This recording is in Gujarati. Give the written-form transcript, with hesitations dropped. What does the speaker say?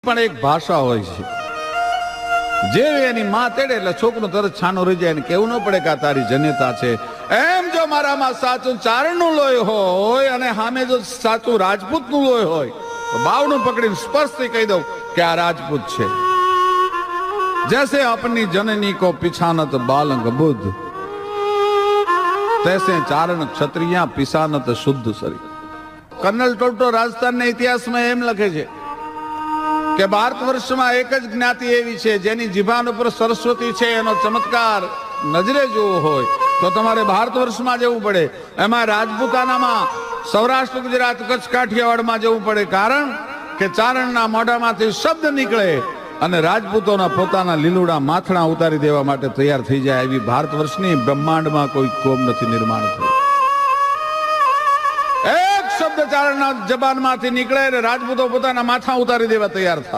પણ એક ભાષા હોય છે, જે એની માં તેડે એટલે છોકરું તરત છાનો રહી જાય, કેવું ન પડે કે આ તારી જન્યતા છે. એમ જો મારામાં સાચું ચારણનું લોહી હોય અને સામે જો સાચું રાજપૂતનું લોહી હોય તો બાવનું પકડીને સ્પર્શથી કહી દઉં કે આ રાજપૂત છે. જૈસે अपनी जननी को पिछानत बालंग बुद्ध, तैसे चारण क्षत्रिया पिसानत शुद्ध शरीर. कर्नल टोटो રાજસ્થાનના ઇતિહાસમાં એમ લખે છે કે ભારત વર્ષમાં એક જ જ્ઞાતિ એવી છે જેની જીભાન ઉપર સરસ્વતી છે. એનો ચમત્કાર નજરે જોવો હોય તો તમારે ભારત વર્ષમાં જવું પડે. એમાં રાજપૂતાનામાં સૌરાષ્ટ્ર, ગુજરાત, કચ્છ, કાઠિયાવાડમાં જવું પડે. કારણ કે ચારણના મોઢામાંથી શબ્દ નીકળે અને રાજપૂતોના પોતાના લીલુડા માથણા ઉતારી દેવા માટે તૈયાર થઈ જાય. એવી ભારત વર્ષની બ્રહ્માંડમાં કોઈ કોમ નથી નિર્માણ થયું. એક શબ્દ ચારણના જબાનમાંથી નીકળે અને રાજપૂતો પોતાના માથા ઉતારી દેવા તૈયાર થાય.